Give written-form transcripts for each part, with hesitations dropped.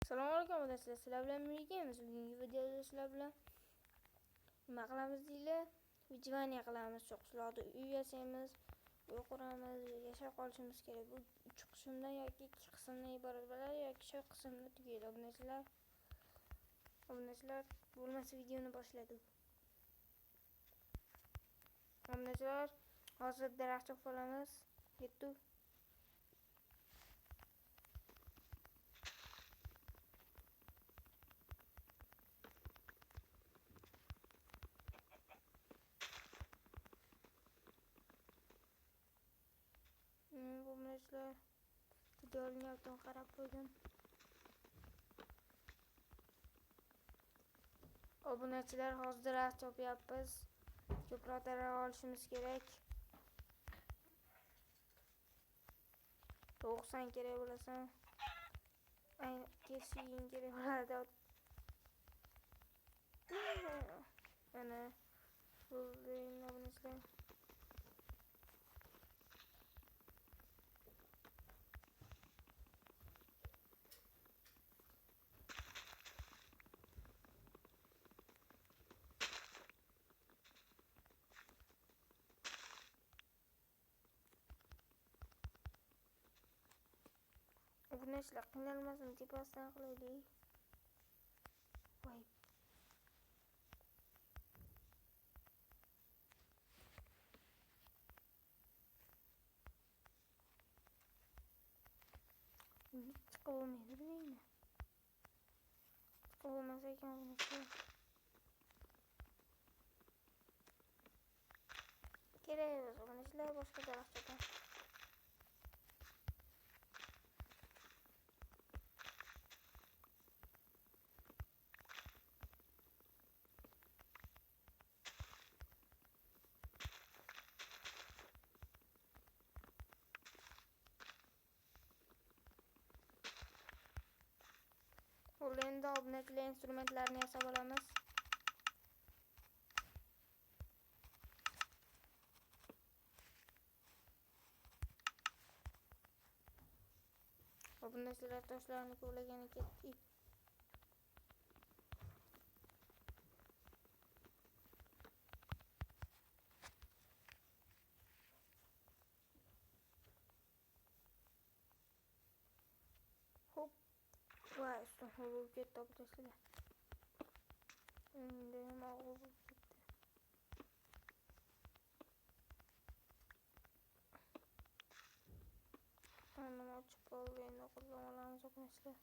Assalomu alaykum obunachilar, sizlar bilan birgamiz. Bugungi videoda sizlar bilan nima qilamiz deylar? Vijvaniya qilamiz. Cho'qqilarda uy yasaymiz, uy quramiz, yashab qolishimiz kerak. Bu 3 qismdan yoki 2 qismdan iborat bo'ladi yoki shu qismda tugaydi obunachilar. Obunachilar bo'lmasa videoni boshladik. Obunachilar hozir daraxt cho'qib olamiz. Yetdi. Obunachilar videoning altına qarab qo'ydim. Obunachilar hozir daraxt chopyapmiz. Ko'proq daraxt olishimiz kerak. 90 kerak bo'lsa, kesishing kerak bo'ladi. Ana bo'ldi obunachilar. Obunachilar qiynalmasin, tepasidan qilaylik. Voy. Chiqib olmaydi bilingmi? Chiqib olmasa ekan obunachilar. Kerak emas obunachilar, boshqa daraxt chopamiz. Endi obunachilar instrumentlarni yasab olamiz. Obunachilar toshlarni kovlagani ketdik. Hop. Vay, üstüm hurul ketdi obunachilar. Endi mag'lub ketdi. Anam ochib qoldi, endi qatlam olamiz obunachilar.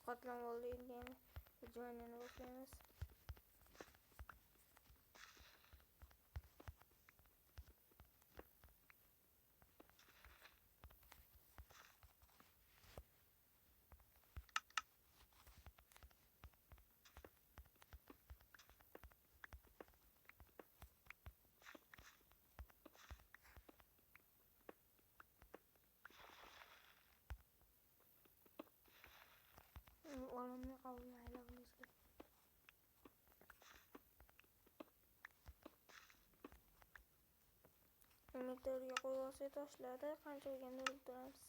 Qatlam oldi, endi vijvaniyani boshlaymiz. Olamni qavlayla obunachilar. Meteorga qo'yib olsak toshlarni qancha bo'lganda olib turamiz.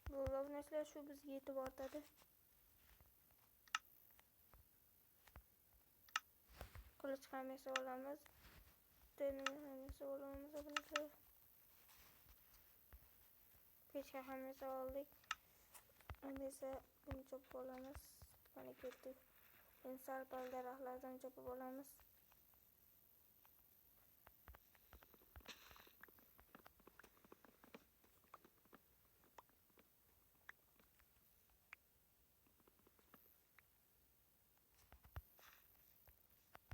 Bu obunachilar shu bizga yetib ortadi. Qilich ham yasab olamiz. Tenini ham yasab olamiz obunachilar. Pechka ham yasab oldik. Endi esa buni chopib olamiz. Mana ketdi. Endi sal-pal daraxtlardan chopib olamiz.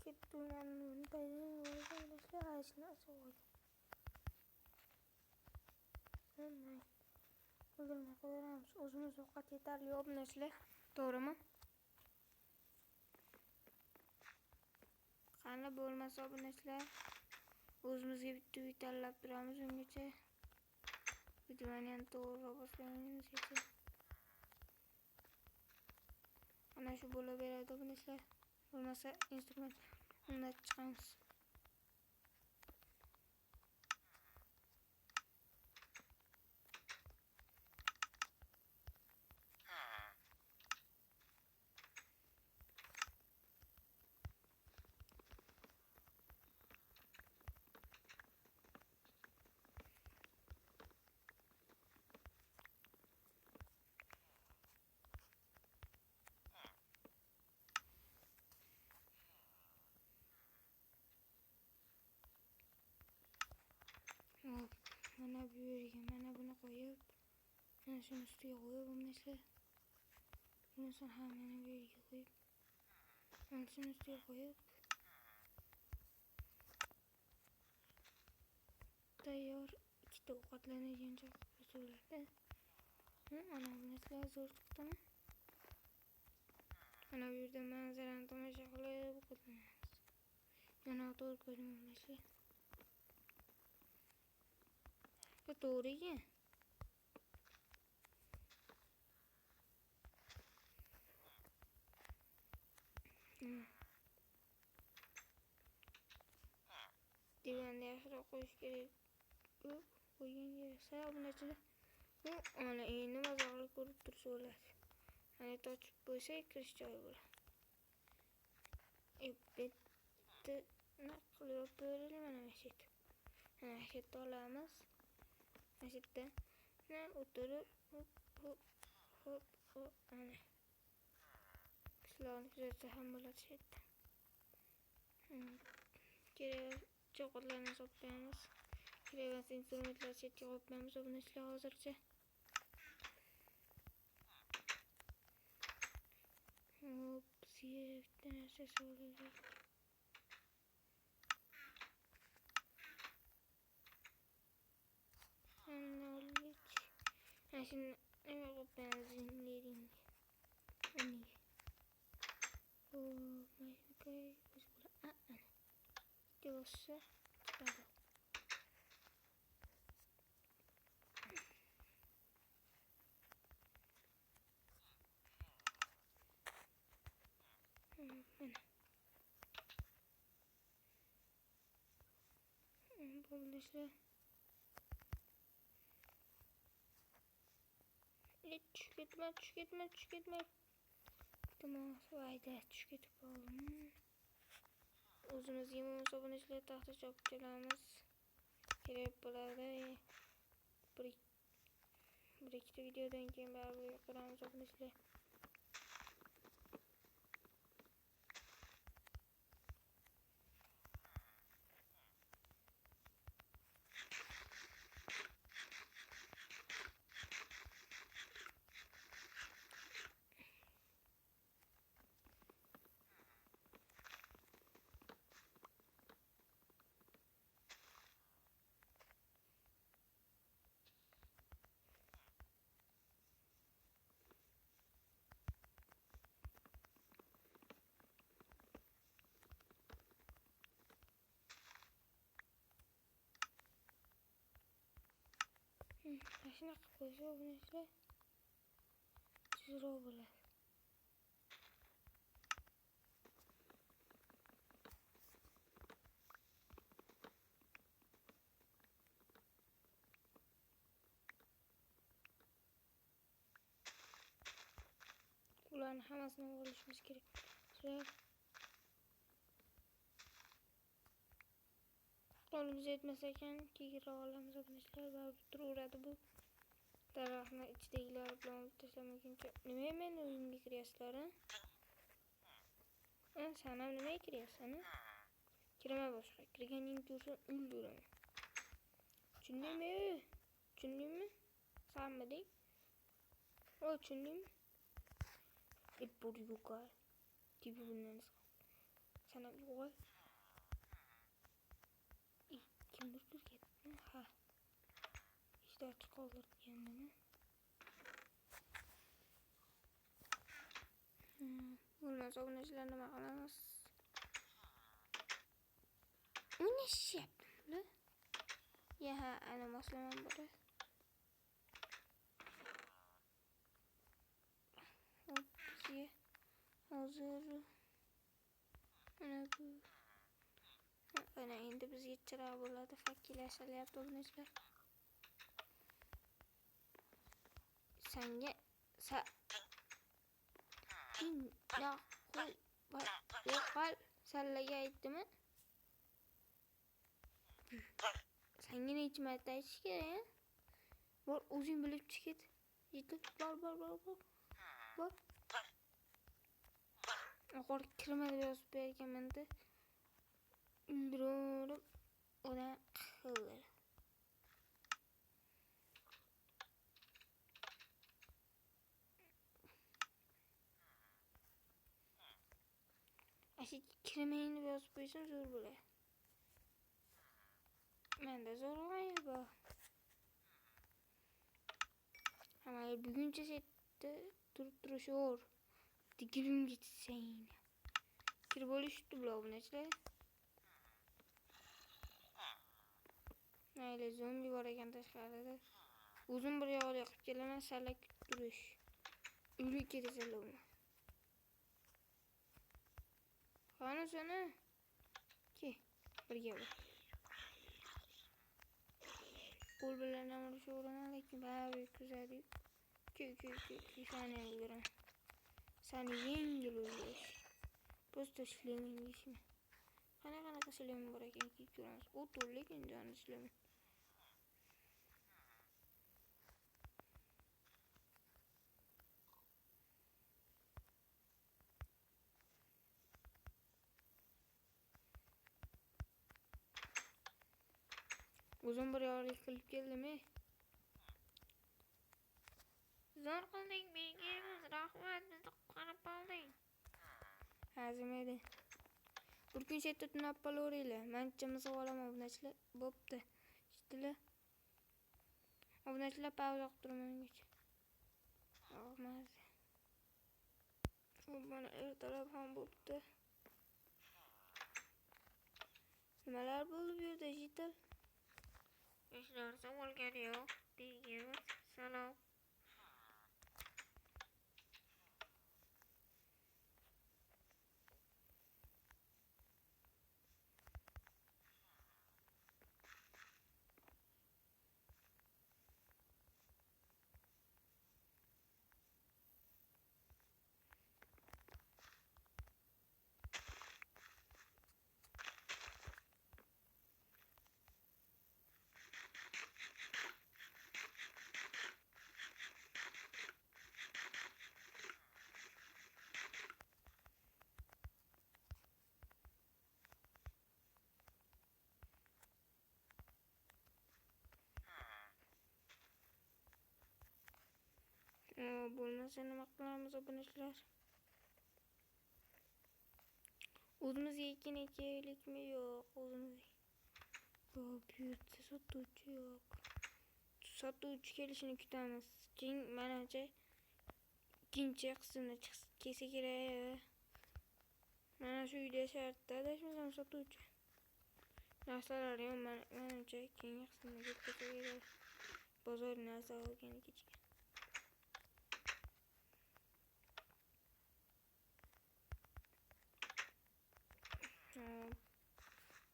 Ketdiman paydan obunachilar hech narsa yo'q. O'ldirmay qo'yamiz. O'zimiz ovqat yetarli obunachilar. To'g'rimi? Qani bo'lmasa obunachilar, o'zimizga bitta uy tanlab turamiz ungacha. Vijvaniyani to'g'ri boshlagunimizgacha. Ana shu bo'laveradi bu narsalar. Bo'lmasa instrument undan chiqamiz. Hop, mana bu yerga mana buni qo'yib, mana shuni ustiga qo'yib, bo'lmasa bunisini ham mana bu yerga qo'yib, mana shuni ustiga qo'yib, tayyor ikkita ovqatlanadigan joy qilib bo'ladi. Ana bu narsalar zo'r chiqdimi? Mana bu yerda manzarani tomosha qilib ovqatlanamiz. Yana to'g'ri ko'rdimmi narsalar? Bu to'g'riga. Divanda yaxshiroq qo'yish kerak. Qo'ygan yeri sal bunachilar. Ana endi mazoqli ko'rib tursa bo'ladi. Ana ochib qo'ysa kirish joyi bo'ladi. Bitta naqlib beraylik mana shu yerda. Mana shu yerda olamiz. Mana shu yerda o'tirib hop ana. Sizlarni kuzatsa ham bo'ladi shu yerda. Kerak cho'qotlarni hisoblaymiz. Kerak instrumentlar chetga qo'yamiz. Buni ishlar hozircha. Hop, bitta narsa so'raylik. Ana shuni nima qo'yamiz ring. Ani. Okey. Ana. Dosa. Chiqadi. Arkadaşlar tushib ketma. Tamam, vayda tushib ketib qoldim. O'zimizga munosabatlar taxta choptiramiz. Kerak bo'ladi. Bir ikkita videodan keyin baribir ko'ramiz arkadaşlar. Shunaqa qilib qo'ysa bunisi tezroq bo'ladi. Ularni hammasini olishimiz kerak. Qo'limiz yetmasa ekan, kegira olamiz arkadaşlar. Baribir turaveradi bu. Daraxtni ichidagilar bilan tashlamaguncha. Nima men uyimga kiryapsizlar? Sen ham nimaga kiryapsan? Kirama boshqa. Kirganing tursin o'ldiraman. Tushundingmi? Sanmading? Tushundingmi? Ipur yuqar. Gibi bundan sana yo'q. Kimdir ketdi? Ha. İşte açık olur kendini. Bundan sonra işlerine bakalım. Bu ne şey yaptın? Ya animasyon burada. Hop, hozir mana bu mana endi bizga chiroq bo'ladi. Fakkillashyapti obunachilar. Sanga yo'qol sallaga aytdimi? Senga necha marta aytish kerak? Bor, o'zing bilib chiqit. Yetib bor. Oxir kirma deb yozib berganman-da. Indirib ona qildi. Ashi kirmayin deb yozib qo'ysam zo'r bo'ladi. Menda zo'rg'ay bor. Hamma buguncha setda turishur. Digirim gitsin. Kirib olishdi bular obunachilar. Mayli, zombi bor ekan tashqarida. O'zim bir yo'l yoqib kelaman, salak turish. O'lik ketasan. Qani sana? Ki, birga bor. Qo'l bilan urishaman, lekin bari kuzadi. Ki, seni o'ldiraman. Seni yengil o'ldirish. Просто shleming ishmi? Qanaqa shlem bor ekan ki ko'ramiz. U to'rlik injon shlem. O'zim bir yorlik qilib keldim-e. Zo'r qilding menga, rahmat, bizni qutqarib qolding. Hazim edi. Bir kun chetda tunab qolaveringlar. Manchamizni olaman obunachilar. Bo'pti. Shitlar. Obunachilar pauza qilib turaman ungacha. Olmaz. Mana ertalab ham bo'pti. Nimalar bo'ldi bu yerda Jital? Hech narsa bo'lgani yo'q. Deymiz. Salom. Bo'lmasa nima qilamiz obunachilar? O'zimizga ekin ekaylikmi? Yo'q, o'zimizga. Bu yerda sotuvchi yo'q. Sotuvchi kelishini kutamiz. Keyin menimcha ikkinchi qismda kelsa kerak. Mana shu uyda shartda adashmasam sotuvchi. Narsalar ham menimcha keyingi qismda kelsa kerak. Bozor narsa olgan kecha.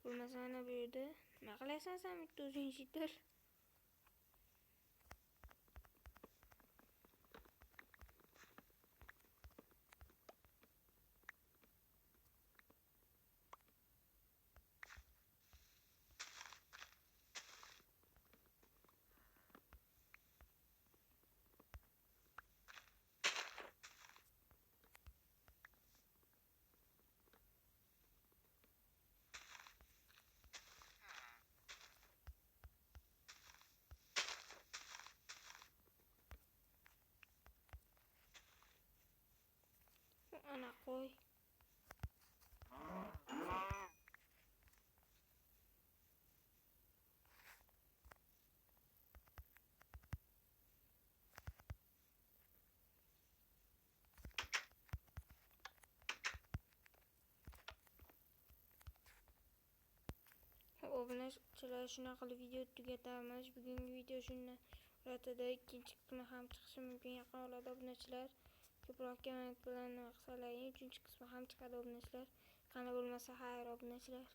Bo'lmasa ana bu yerda nima qilasan sen bitta o'zing Jital? Ana qo'y. Obunachilar, shunaqa qilib video tugatamiz. Bugungi video shundan o'tadi. Ikkinchi qismi ham chiqishi mumkin yaqin orada obunachilar. ko'proq komment bilan nima qilsalaring 3-qismi ham chiqadi obunachilar. Qani bo'lmasa xayr obunachilar.